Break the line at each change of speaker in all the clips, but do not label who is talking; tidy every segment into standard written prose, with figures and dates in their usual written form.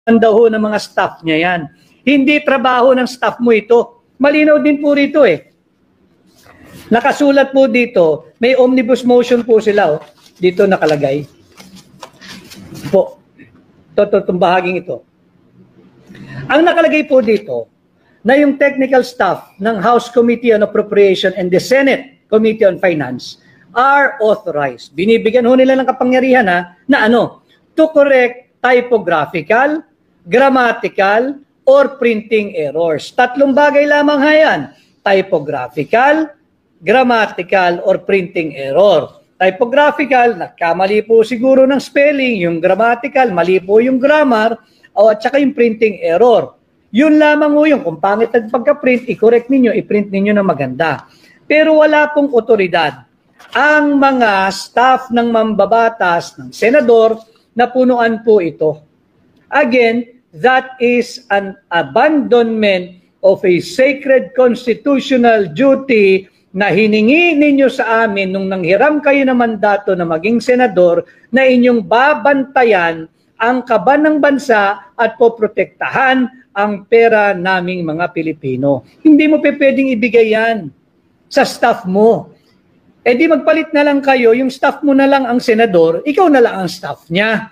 daw ho ng mga staff niya yan. Hindi trabaho ng staff mo ito. Malinaw din po rito eh. Nakasulat po dito, may omnibus motion po sila. Oh. Dito nakalagay. Po. Itong bahaging ito. Ang nakalagay po dito, na yung technical staff ng House Committee on Appropriation and the Senate Committee on Finance are authorized. Binibigyan ho nila ng kapangyarihan na ano, to correct typographical, grammatical, or printing errors. Tatlong bagay lamang yan. Typographical, grammatical, or printing error. Typographical, nagkamali po siguro ng spelling. Yung grammatical, mali po yung grammar. At saka yung printing error. Yun lamang po yung kung pangit ang pagka-print, i-correct ninyo, i-print ninyo na maganda. Pero wala pong otoridad. Ang mga staff ng mambabatas, ng senador, na punuan po ito. Again, that is an abandonment of a sacred constitutional duty na hiningi ninyo sa amin nung nanghiram kayo ng mandato na maging senador na inyong babantayan ang kaban ng bansa at poprotektahan ang pera naming mga Pilipino. Hindi mo pwedeng ibigay yan sa staff mo. Eh di magpalit na lang kayo, yung staff mo na lang ang senador, ikaw na lang ang staff niya.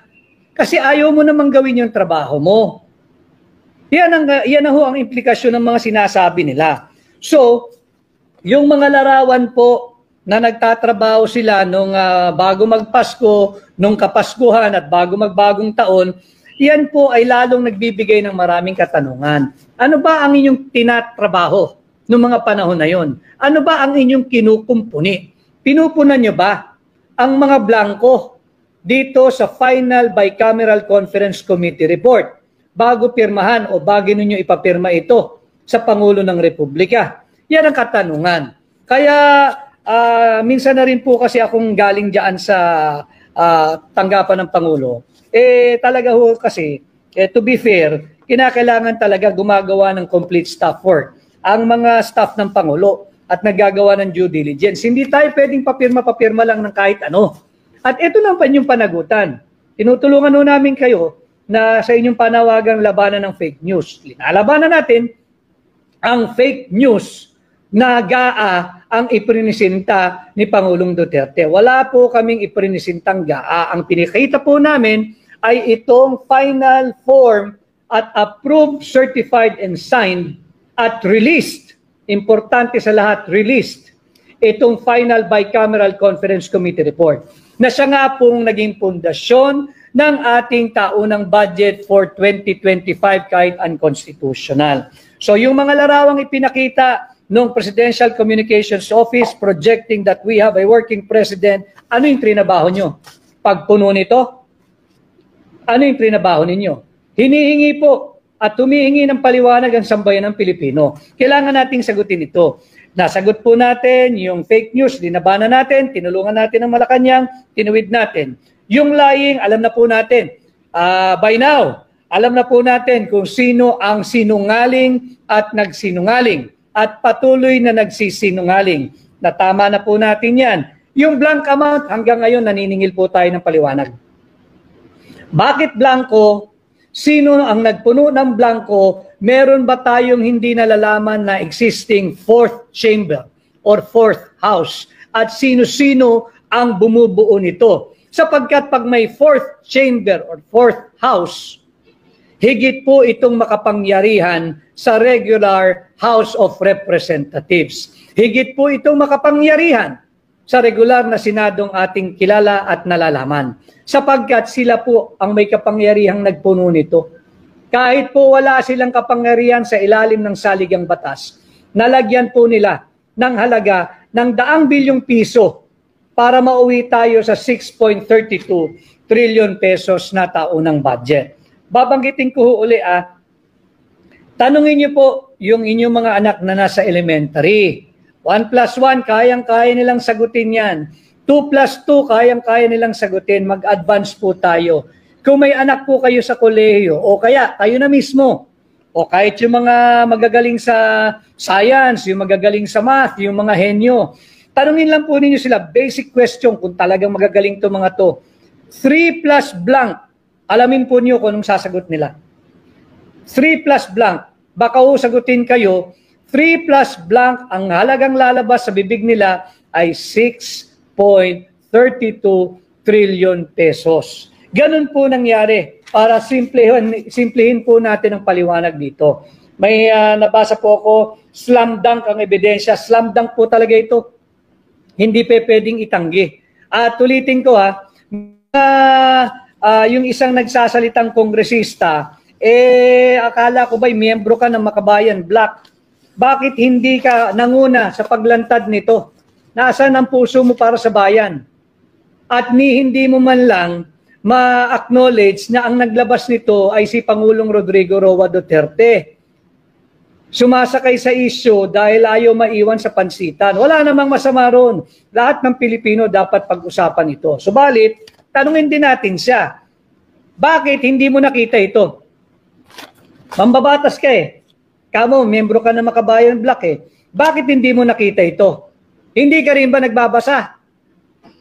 Kasi ayaw mo namang gawin yung trabaho mo. Yan na ho ang implikasyon ng mga sinasabi nila. So, yung mga larawan po na nagtatrabaho sila nung bago magpasko, nung kapaskuhan at bago magbagong taon, yan po ay lalong nagbibigay ng maraming katanungan. Ano ba ang inyong tinatrabaho noong mga panahon na yon? Ano ba ang inyong kinukumpuni? Pinupunan nyo ba ang mga blanco dito sa final bicameral conference committee report bago pirmahan o bago ninyo ipapirma ito sa Pangulo ng Republika? Yan ang katanungan. Kaya minsan na rin po kasi akong galing dyan sa tanggapan ng Pangulo. Talaga ho kasi, to be fair, kinakailangan talaga gumagawa ng complete staff work ang mga staff ng Pangulo at naggagawa ng due diligence. Hindi tayo pwedeng papirma lang ng kahit ano. At ito lang pa yung panagutan. Tinutulungan ho namin kayo na sa inyong panawagang labanan ng fake news. Linalabanan natin ang fake news na GAA ang iprinisinta ni Pangulong Duterte. Wala po kaming iprinisintang GAA. Ang pinikita po namin ay itong final form at approved, certified, and signed at released. Importante sa lahat, released. Itong final bicameral conference committee report na siya nga pong naging pundasyon ng ating taunang budget for 2025 kahit unconstitutional. So yung mga larawang ipinakita ng Presidential Communications Office projecting that we have a working president, ano yung trinabaho nyo? Pagpuno nito? Ano yung trinabaho ninyo? Hinihingi po at humihingi ng paliwanag ang sambayan ng Pilipino. Kailangan nating sagutin ito. Nasagot po natin yung fake news, dinabanan natin, tinulungan natin ang Malacanang, tinuwid natin. Yung lying, alam na po natin. By now, alam na po natin kung sino ang sinungaling at nagsinungaling at patuloy na nagsisinungaling. Natama na po natin yan. Yung blank amount, hanggang ngayon naniningil po tayo ng paliwanag. Bakit blanco? Sino ang nagpuno ng blanco? Meron ba tayong hindi nalalaman na existing fourth chamber or fourth house? At sino-sino ang bumubuo nito? Sapagkat pag may fourth chamber or fourth house, higit po itong makapangyarihan sa regular House of Representatives. Higit po itong makapangyarihan sa regular na Senadong ating kilala at nalalaman. Sapagkat sila po ang may kapangyarihang nagpuno nito. Kahit po wala silang kapangyarihan sa ilalim ng saligang batas, nalagyan po nila ng halaga ng 100 bilyong piso para mauwi tayo sa 6.32 trillion pesos na taunang budget. Babanggitin ko uli tanungin niyo po yung inyong mga anak na nasa elementary. 1 plus 1, kayang-kaya nilang sagutin yan. 2 plus 2, kayang-kaya nilang sagutin. Mag-advance po tayo. Kung may anak po kayo sa kolehiyo, o kaya kayo na mismo, o kahit yung mga magagaling sa science, yung magagaling sa math, yung mga henyo, tanungin lang po ninyo sila, basic question, kung talagang magagaling to mga to. 3 plus blank, alamin po niyo kung anong sasagot nila. 3 plus blank. Baka sagutin kayo, 3 plus blank, ang halagang lalabas sa bibig nila ay 6.32 trillion pesos. Ganun po nangyari para simplehin po natin ang paliwanag dito. May nabasa po ako, slam dunk ang ebidensya. Slam dunk po talaga ito. Hindi pwedeng itanggi. At ulitin ko yung isang nagsasalitang kongresista, akala ko ba'y miyembro ka ng Makabayan Black? Bakit hindi ka nanguna sa paglantad nito? Nasaan ang puso mo para sa bayan? At hindi mo man lang ma-acknowledge na ang naglabas nito ay si Pangulong Rodrigo Roa Duterte. Sumasakay sa issue dahil ayaw maiwan sa pansitan. Wala namang masama ron. Lahat ng Pilipino dapat pag-usapan ito. Subalit, tanungin din natin siya, bakit hindi mo nakita ito? Mambabatas ka Kamo, membro ka ng Makabayan Black Bakit hindi mo nakita ito? Hindi ka rin ba nagbabasa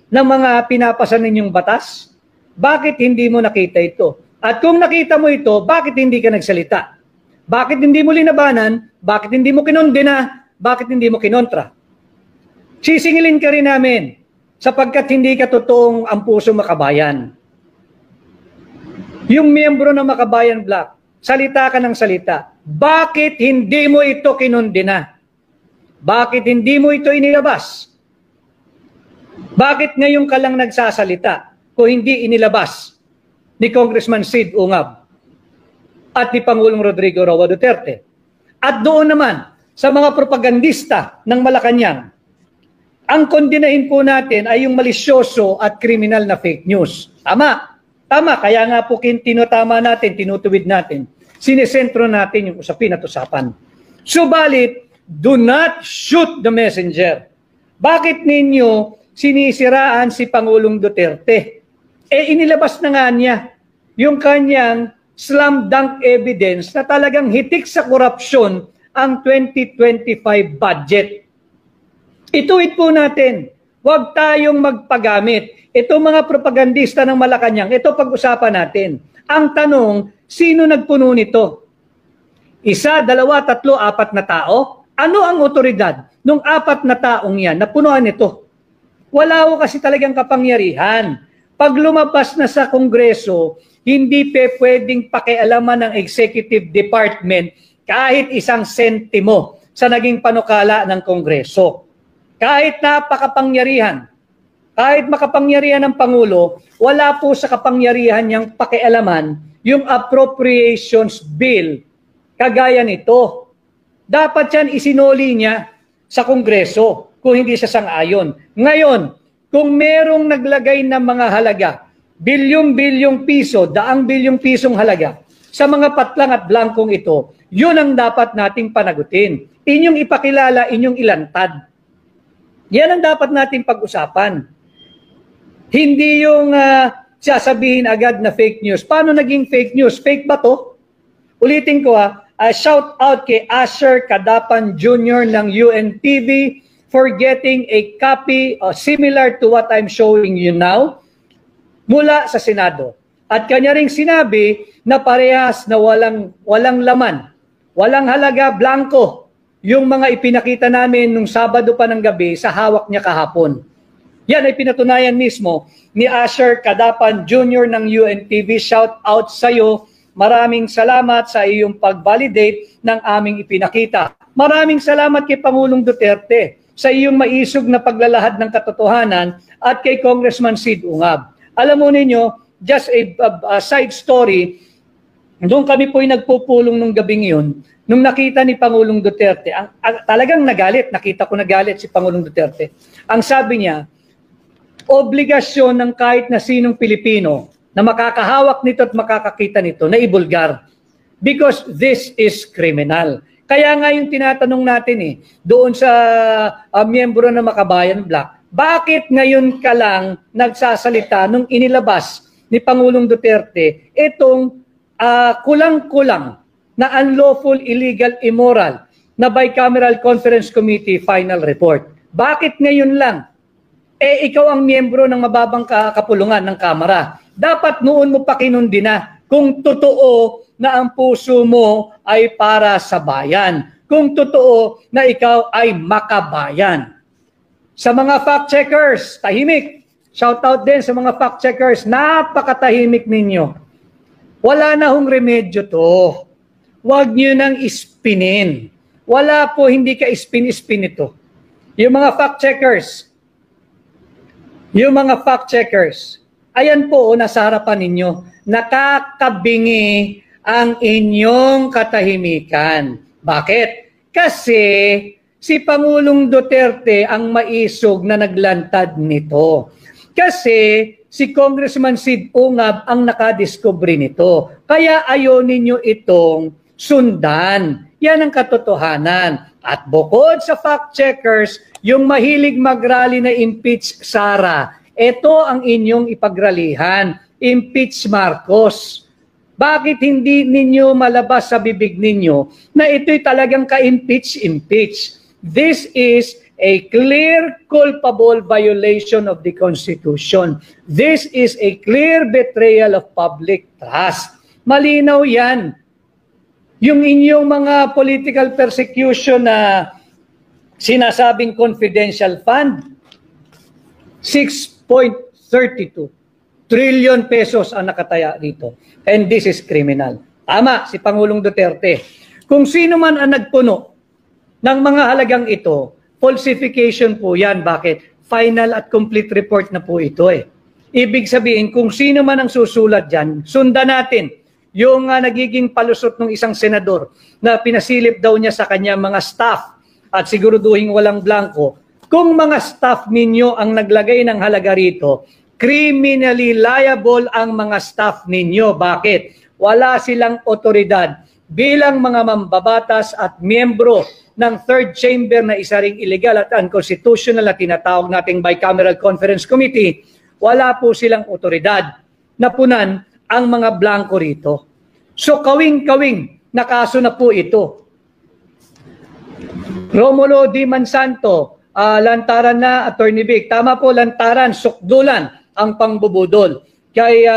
ng mga pinapasa ninyong batas? Bakit hindi mo nakita ito? At kung nakita mo ito, bakit hindi ka nagsalita? Bakit hindi mo linabanan? Bakit hindi mo kinondena? Bakit hindi mo kinontra? Sisingilin ka rin namin sapagkat hindi ka totoong ang puso makabayan. Yung miyembro ng Makabayan Black, salita ka ng salita. Bakit hindi mo ito kinondena? Bakit hindi mo ito inilabas? Bakit ngayon ka lang nagsasalita kung hindi inilabas ni Congressman Sid Ungab at ni Pangulong Rodrigo Roa Duterte? At doon naman sa mga propagandista ng Malacanang, ang kondenahin po natin ay yung malisyoso at kriminal na fake news. Tama, kaya nga po tinutama natin, tinutuwid natin, sinesentro natin yung usapin at usapan. Subalit, do not shoot the messenger. Bakit ninyo sinisiraan si Pangulong Duterte? Inilabas na nga niya yung kanyang slam dunk evidence na talagang hitik sa korupsyon ang 2025 budget. Ituwid po natin. Huwag tayong magpagamit. Ito mga propagandista ng Malacanang, ito pag-usapan natin. Ang tanong, sino nagpuno nito? 1, 2, 3, 4 na tao? Ano ang otoridad nung 4 na taong yan na punuan nito? Wala ko kasi talagang kapangyarihan. Pag lumabas na sa Kongreso, hindi pwedeng pakialaman ng Executive Department kahit 1 sentimo sa naging panukala ng Kongreso. Kahit napakapangyarihan, kahit makapangyarihan ng Pangulo, wala po sa kapangyarihan niyang pakialaman yung appropriations bill kagaya nito. Dapat yan isinoli niya sa Kongreso kung hindi siya sang-ayon. Ngayon, kung merong naglagay ng mga halaga, bilyong-bilyong piso, daang bilyong pisong halaga, sa mga patlang at blankong ito, yun ang dapat nating panagutin. Inyong ipakilala, inyong ilantad. Yan ang dapat nating pag-usapan. Hindi yung sasabihin agad na fake news. Paano naging fake news? Fake ba to? Ulitin ko shout out kay Asher Cadapan Jr. ng UNTV for getting a copy similar to what I'm showing you now mula sa Senado. At kanya ring sinabi na parehas na walang laman, walang halaga, blanco, yung mga ipinakita namin nung Sabado pa ng gabi sa hawak niya kahapon. Yan ay pinatunayan mismo ni Asher Cadapan Jr. ng UNTV. Shout out sa iyo. Maraming salamat sa iyong pag-validate ng aming ipinakita. Maraming salamat kay Pangulong Duterte sa iyong maisog na paglalahad ng katotohanan at kay Congressman Sid Ungab. Alam mo ninyo, just a side story, doon kami po'y nagpupulong nung gabing yun, nung nakita ni Pangulong Duterte, talagang nagalit, nakita ko nagalit si Pangulong Duterte. Ang sabi niya, obligasyon ng kahit na sinong Pilipino na makakahawak nito at makakakita nito na ibulgar. Because this is criminal. Kaya nga yung tinatanong natin doon sa miyembro ng Makabayan Black, bakit ngayon ka lang nagsasalita nung inilabas ni Pangulong Duterte itong kulang-kulang na unlawful, illegal, immoral na Bicameral Conference Committee final report? Bakit ngayon lang? Ikaw ang miyembro ng mababang kapulungan ng Kamara. Dapat noon mo pa kinundina kung totoo na ang puso mo ay para sa bayan. Kung totoo na ikaw ay makabayan. Sa mga fact-checkers, tahimik. Shout out din sa mga fact-checkers, napakatahimik ninyo. Wala na hong remedyo to. Huwag nyo nang ispinin. Wala po, hindi ka ispin-ispin ito. Yung mga fact-checkers, ayan po, nasa harapan ninyo, nakakabingi ang inyong katahimikan. Bakit? Kasi si Pangulong Duterte ang maisog na naglantad nito. Kasi si Congressman Sid Ungab ang nakadiscovery nito. Kaya ayaw ninyo itong sundan. Yan ang katotohanan. At bukod sa fact-checkers, yung mahilig mag-rally na impeach Sara, ito ang inyong ipagralihan. Impeach Marcos. Bakit hindi ninyo malabas sa bibig ninyo na ito'y talagang ka-impeach? This is a clear culpable violation of the Constitution. This is a clear betrayal of public trust. Malinaw yan. Yung inyong mga political persecution na sinasabing confidential fund, 6.32 trillion pesos ang nakataya dito. And this is criminal. Tama, si Pangulong Duterte. Kung sino man ang nagpuno ng mga halagang ito, falsification po yan. Bakit? Final at complete report na po ito eh. Ibig sabihin, kung sino man ang susulat dyan, sundan natin yung nagiging palusot ng isang senador na pinasilip daw niya sa kanya mga staff at siguraduhin walang blanco. Kung mga staff ninyo ang naglagay ng halaga rito, criminally liable ang mga staff ninyo. Bakit? Wala silang otoridad bilang mga mambabatas at miyembro ng third chamber na isa ring illegal at unconstitutional na tinatawag nating Bicameral Conference Committee. Wala po silang otoridad na punan ang mga blanco rito. So kawing-kawing na kaso na po ito. Romulo D. Mansanto, lantaran na, Attorney Vic. Tama po, lantaran, sukdulan ang pangbubudol. Kay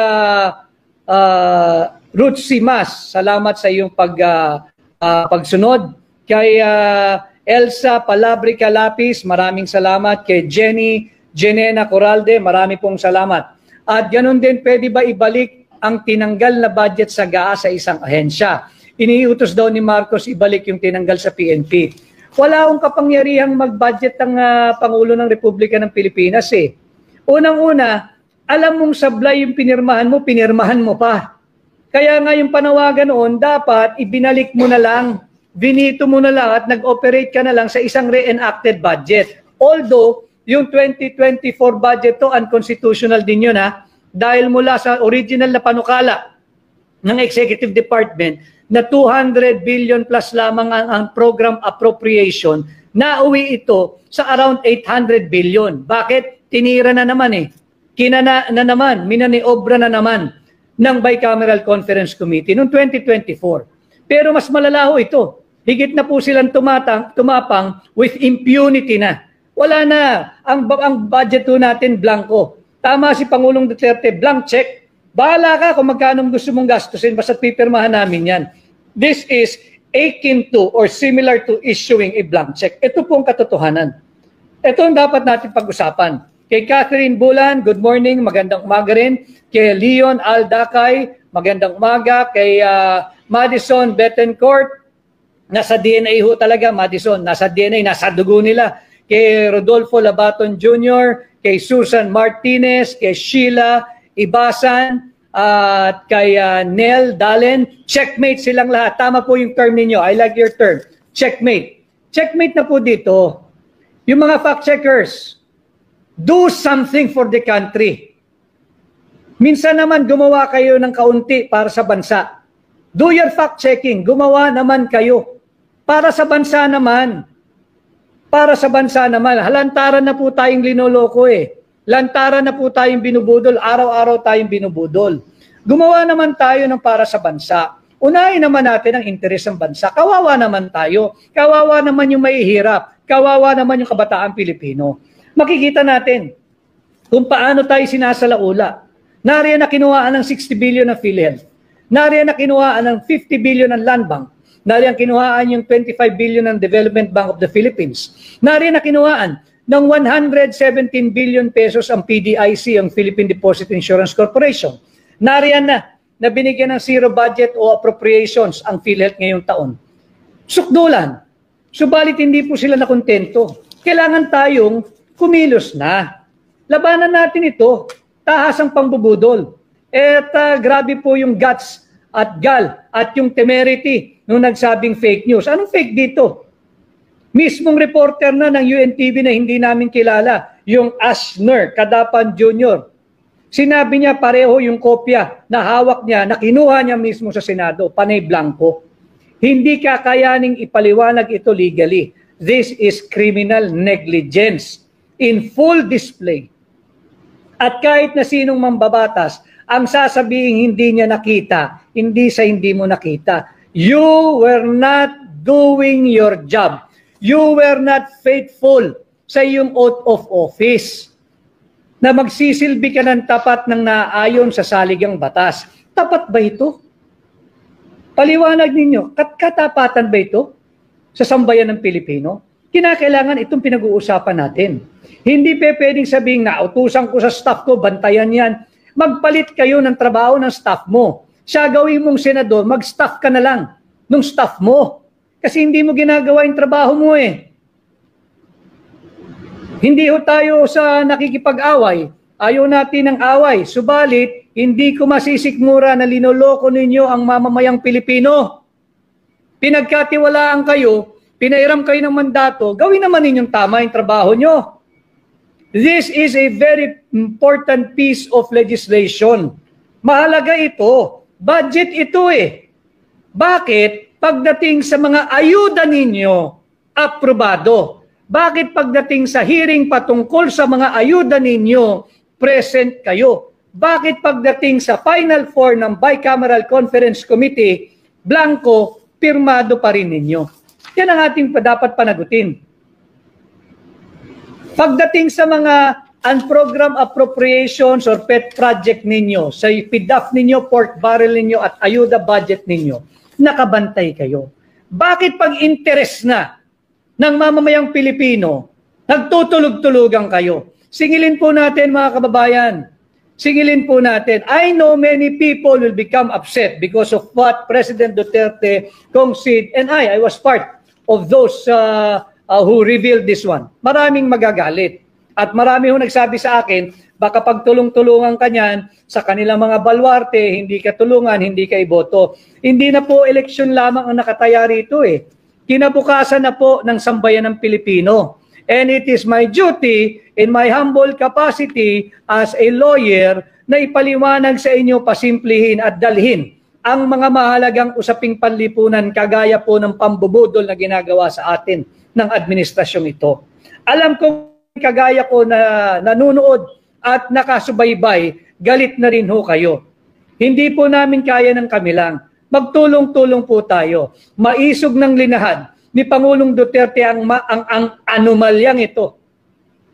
Ruth Simas, salamat sa iyong pagsunod. Kay Elsa Palabrica Lapis, maraming salamat. Kay Jenena Coralde, marami pong salamat. At ganun din, pwede ba ibalik ang tinanggal na budget sa GAA sa isang ahensya? Iniutos daw ni Marcos ibalik yung tinanggal sa PNP. Wala akong kapangyarihang mag-budget ang Pangulo ng Republika ng Pilipinas eh. Unang-una, alam mong sablay yung pinirmahan mo pa. Kaya nga yung panawagan noon, dapat ibinalik mo na lang, binito mo na lang at nag-operate ka na lang sa isang re-enacted budget. Although, yung 2024 budget to, unconstitutional din yun ha, dahil mula sa original na panukala ng Executive Department na 200 billion plus lamang ang program appropriation, nauwi ito sa around 800 billion. Bakit? Tinira na naman eh. Kinana na naman, minaniobra na naman ng Bicameral Conference Committee noong 2024. Pero mas malalaho ito. Higit na po silang tumapang with impunity na. Wala na. Ang budget po natin, blanco. Tama si Pangulong Duterte, blank check. Bahala ka kung magkano gusto mong gastusin, basta pipirmahan namin yan. This is akin to or similar to issuing a blank check. Ito po ang katotohanan. Ito ang dapat natin pag-usapan. Kay Catherine Bulan, good morning, magandang umaga rin. Kay Leon Aldacay, magandang umaga. Kay Madison Betancourt, nasa DNA ho talaga, Madison, nasa DNA, nasa dugo nila. Kay Rodolfo Labaton Jr., kay Susan Martinez, kay Sheila Ibasan, at kay Nel Dalen. Checkmate silang lahat. Tama po yung term ninyo. I like your term. Checkmate. Checkmate na po dito. Yung mga fact-checkers, do something for the country. Minsan naman gumawa kayo ng kaunti para sa bansa. Do your fact-checking. Gumawa naman kayo. Para sa bansa naman. Para sa bansa naman. Lantaran na po tayong linoloko eh. Lantaran na po tayong binubudol. Araw-araw tayong binubudol. Gumawa naman tayo ng para sa bansa. Unahin naman natin ang interes ng bansa. Kawawa naman tayo. Kawawa naman yung mahihirap. Kawawa naman yung kabataan Pilipino. Makikita natin kung paano tayo sinasalaula. Nariyan na kinuhaan ng 60 billion na PhilHealth. Nariyan na kinuhaan ng 50 billion ng Land Bank. Nariyan kinuhaan yung 25 billion ng Development Bank of the Philippines. Nariyan na kinuhaan ng 117 billion pesos ang PDIC, ang Philippine Deposit Insurance Corporation. Nariyan na binigyan ng zero budget o appropriations ang PhilHealth ngayong taon. Sukdulan. Subalit hindi po sila nakontento. Kailangan tayong kumilos na. Labanan natin ito. Tahas ang pambubudol. Grabe po yung guts at gal at yung temerity nung nagsabing fake news. Anong fake dito? Mismong reporter na ng UNTV na hindi namin kilala, yung Ashner Kadapan Jr. Sinabi niya pareho yung kopya na hawak niya, na kinuha niya mismo sa Senado, panay blanco. Hindi kakayaning ipaliwanag ito legally. This is criminal negligence in full display. At kahit na sinong mambabatas, ang sasabihin hindi niya nakita, hindi sa hindi mo nakita. You were not doing your job. You were not faithful sa iyong oath of office na magsisilbi ka ng tapat ng naayon sa saligang batas. Tapat ba ito? Paliwanag ninyo, katapatan ba ito sa sambayan ng Pilipino? Kinakailangan itong pinag-uusapan natin. Hindi pwedeng sabihin na utusan ko sa staff ko, bantayan yan. Magpalit kayo ng trabaho ng staff mo. Siya gawin mong senador, mag-staff ka na lang ng staff mo. Kasi hindi mo ginagawa yung trabaho mo eh. Hindi ho tayo sa nakikipag-away. Ayaw natin ng away. Subalit, hindi ko masisikmura na linoloko ninyo ang mamamayang Pilipino. Pinagkatiwalaan kayo, pinairam kayo ng mandato, gawin naman ninyong tama yung trabaho nyo. This is a very important piece of legislation. Mahalaga ito. Budget ito eh. Bakit? Pagdating sa mga ayuda ninyo, aprobado. Bakit pagdating sa hearing patungkol sa mga ayuda ninyo, present kayo? Bakit pagdating sa Final Four ng Bicameral Conference Committee, blanco, pirmado pa rin ninyo? Yan ang ating dapat panagutin. Pagdating sa mga unprogrammed appropriations or pet project ninyo, sa PDAF ninyo, pork barrel ninyo at ayuda budget ninyo, nakabantay kayo. Bakit pag interest na ng mamamayang Pilipino, nagtutulog-tulugan kayo? Singilin po natin mga kababayan. Singilin po natin. I know many people will become upset because of what President Duterte, Kong Sid, and I was part of those who revealed this one. Maraming magagalit. At marami ho nagsabi sa akin, baka pagtulong-tulungan ka niyan sa kanilang mga balwarte, hindi ka tulungan, hindi ka iboto. Hindi na po eleksyon lamang ang nakataya rito eh. Kinabukasan na po ng sambayan ng Pilipino. And it is my duty, in my humble capacity as a lawyer, na ipaliwanag sa inyo, pasimplihin at dalhin ang mga mahalagang usaping panlipunan kagaya po ng pambubudol na ginagawa sa atin ng administrasyong ito. Alam ko kagaya ko na nanonood at nakasubaybay, galit na rin ho kayo. Hindi po namin kaya ng kami lang. Magtulong-tulong po tayo. Maisog ng linahad ni Pangulong Duterte ang anomalyang ito.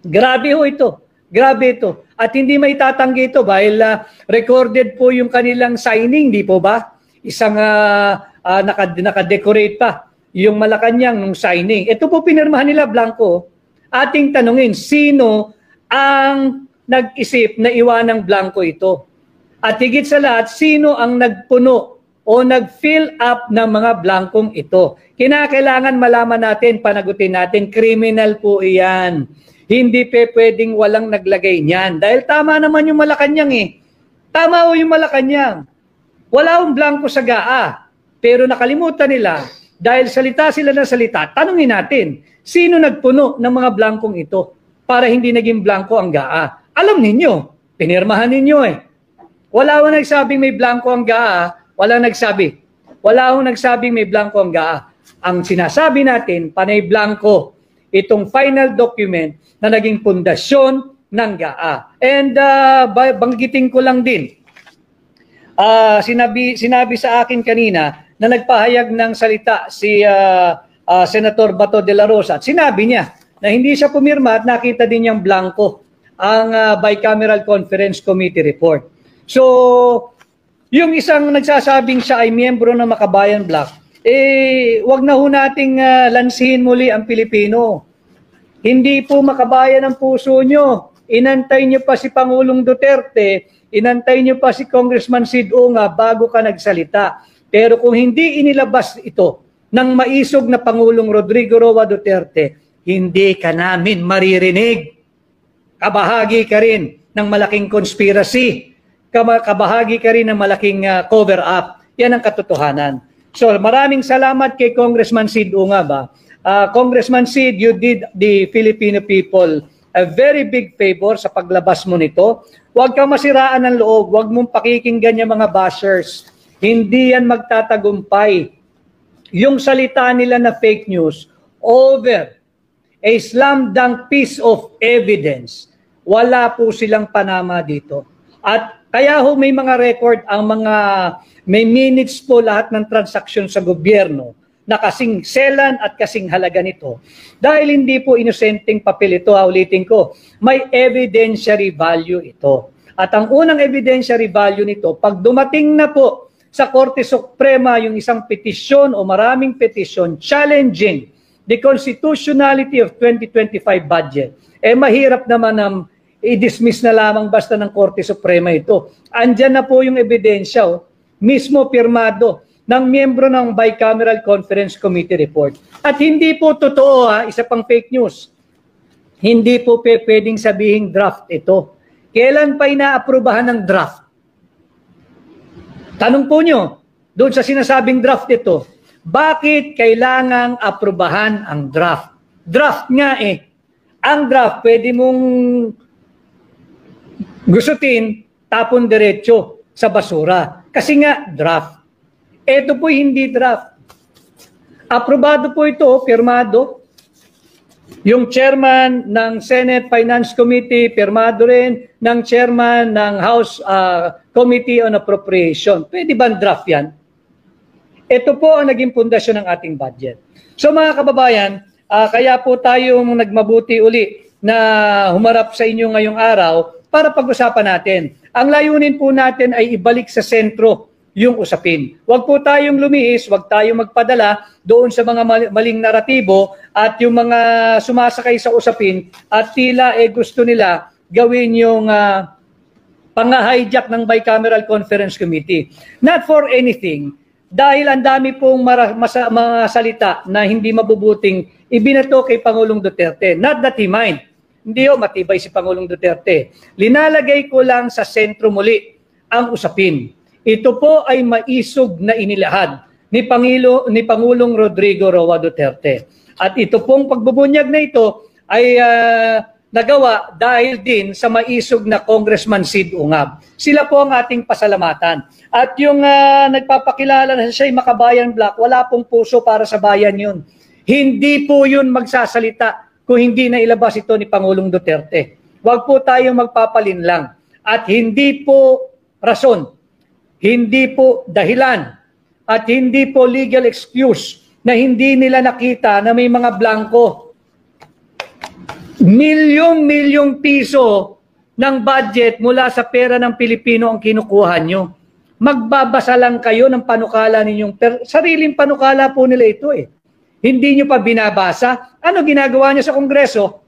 Grabe ho ito. Grabe ito. At hindi may tatanggi ito dahil recorded po yung kanilang signing, di po ba? Isang nakadecorate pa yung Malacanang nung signing. Ito po pinirmahan nila, blanco. Ating tanungin, sino ang nag-isip na iwanang blanco ito? At higit sa lahat, sino ang nagpuno o nag-fill up ng mga blankong ito? Kinakailangan malaman natin, panagutin natin, criminal po iyan. Hindi pwedeng walang naglagay niyan. Dahil tama naman yung Malacanang eh. Tama o yung Malacanang. Wala akong blanco sa GAA. Pero nakalimutan nila, dahil salita sila na salita, tanungin natin, sino nagpuno ng mga blankong ito para hindi naging blanco ang GAA? Alam ninyo, pinirmahan ninyo eh. Wala akong nagsabing may blanco ang GAA, wala nagsabi. Wala akong nagsabing may blanco ang GAA. Ang sinasabi natin, panay blanco, itong final document na naging pundasyon ng GAA. And banggitin ko lang din, sinabi sa akin kanina na nagpahayag ng salita si Senator Bato de la Rosa. At sinabi niya na hindi siya pumirma at nakita din niyang blanco ang Bicameral Conference Committee report. So, Yung isang nagsasabing siya ay miyembro ng Makabayan Bloc, wag na ho nating lansihin muli ang Pilipino. Hindi po makabayan ang puso nyo. Inantay nyo pa si Pangulong Duterte, inantay nyo pa si Congressman Sid Unga bago ka nagsalita. Pero kung hindi inilabas ito ng maisog na Pangulong Rodrigo Roa Duterte, hindi ka namin maririnig. Kabahagi ka rin ng malaking conspiracy. Kabahagi ka rin ng malaking cover-up. Yan ang katotohanan. So maraming salamat kay Congressman Sid Unga ba. Congressman Sid, you did the Filipino people a very big favor sa paglabas mo nito. Huwag kang masiraan ng loob, huwag mong pakikinggan yung mga bashers. Hindi yan magtatagumpay. Yung salita nila na fake news, over a slam dunk piece of evidence. Wala po silang panama dito. At kaya ho may mga record, may minutes po lahat ng transaksyon sa gobyerno na kasing selan at kasing halaga nito. Dahil hindi po inosenteng papel ito, ulitin ko, may evidentiary value ito. At ang unang evidentiary value nito, pag dumating na po sa Korte Suprema yung isang petisyon o maraming petisyon challenging the constitutionality of 2025 budget, mahirap naman na i-dismiss na lamang basta ng Korte Suprema ito. Andyan na po yung ebidensya, mismo pirmado ng miyembro ng Bicameral Conference Committee report. At hindi po totoo, isa pang fake news. Hindi po pwedeng sabihing draft ito. Kailan pa inaaprubahan ng draft? Tanong po nyo, doon sa sinasabing draft ito, bakit kailangang aprubahan ang draft? Draft nga Ang draft, pwede mong gusutin, tapon diretso sa basura. Kasi nga, draft. Ito po hindi draft. Aprobado po ito, pirmado. Yung chairman ng Senate Finance Committee, pirmado rin ng chairman ng House Committee on Appropriation. Pwede ba draft yan? Ito po ang naging pundasyon ng ating budget. So mga kababayan, kaya po tayong nagmabuti uli na humarap sa inyo ngayong araw para pag-usapan natin. Ang layunin po natin ay ibalik sa sentro yung usapin. Huwag po tayong lumihis, huwag tayong magpadala doon sa mga maling naratibo at yung mga sumasakay sa usapin at tila gusto nila gawin yung pang-hijack ng Bicameral Conference Committee. Not for anything, dahil ang dami pong mga salita na hindi mabubuting ibinato kay Pangulong Duterte. Not that he mind. Hindi matibay si Pangulong Duterte. Linalagay ko lang sa sentro muli ang usapin. Ito po ay maisog na inilahad ni Pangulong Rodrigo Roa Duterte. At ito pong pagbubunyag na ito ay nagawa dahil din sa maisog na Congressman Sid Ungab. Sila po ang ating pasalamatan. At yung nagpapakilala na siya ay Makabayan Bloc, wala pong puso para sa bayan yun. Hindi po yun magsasalita kung hindi na ilabas ito ni Pangulong Duterte. Huwag po tayong magpapalinlang. At hindi po rason, hindi po dahilan, at hindi po legal excuse na hindi nila nakita na may mga blanco. Milyong-milyong piso ng budget mula sa pera ng Pilipino ang kinukuha nyo. Magbabasa lang kayo ng panukala ninyong, sariling panukala po nila ito Hindi nyo pa binabasa. Ano ginagawa nyo sa Kongreso?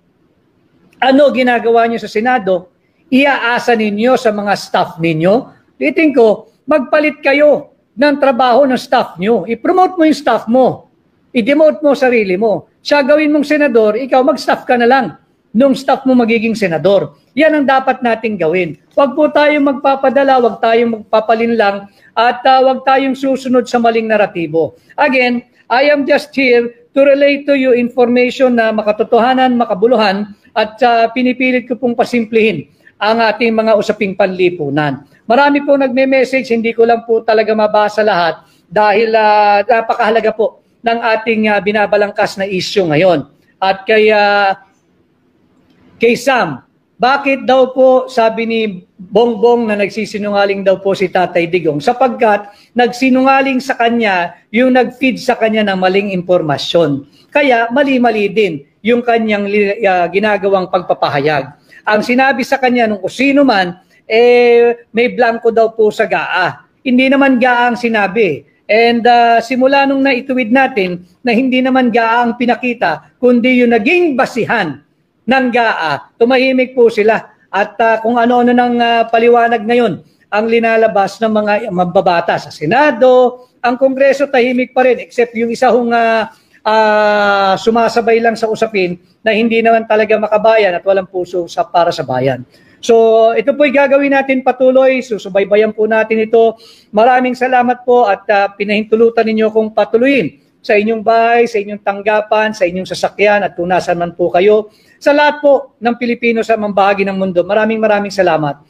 Ano ginagawa nyo sa Senado? Iaasa ninyo sa mga staff ninyo. Iting ko, magpalit kayo ng trabaho ng staff nyo. I-promote mo yung staff mo. I-demote mo sarili mo. Siya gawin mong senador, ikaw mag-staff ka na lang nung staff mo magiging senador. Yan ang dapat nating gawin. Huwag po tayong magpapadala, huwag tayong magpapalinlang, at huwag tayong susunod sa maling naratibo. Again, I am just here to relate to you information na makatotohanan, makabuluhan, at pinipilit ko pong pasimplihin ang ating mga usaping panlipunan. Marami po nagme-message, hindi ko lang po talaga mabasa lahat dahil napakahalaga po ng ating binabalangkas na issue ngayon. At kay Sam, bakit daw po sabi ni Bongbong na nagsisinungaling daw po si Tatay Digong? Sapagkat nagsinungaling sa kanya yung nag-feed sa kanya ng maling impormasyon. Kaya mali-mali din yung kanyang ginagawang pagpapahayag. Ang sinabi sa kanya nung kusino man, may blanco daw po sa GAA. hindi naman gaang sinabi. And simula nung naituwid natin na hindi naman gaang pinakita, kundi yung naging basihan ng GAA, tumahimik po sila. At kung ano-ano ng paliwanag ngayon ang linalabas ng mga mambabata sa Senado, ang Kongreso tahimik pa rin, except yung isa hong sumasabay lang sa usapin na hindi naman talaga makabayan at walang puso para sa bayan. So ito po'y gagawin natin patuloy, susubaybayan po natin ito. Maraming salamat po at pinahintulutan ninyo kong patuloyin sa inyong bahay, sa inyong tanggapan, sa inyong sasakyan at kung nasan man po kayo. Sa lahat po ng Pilipino sa mga bahagi ng mundo, maraming salamat.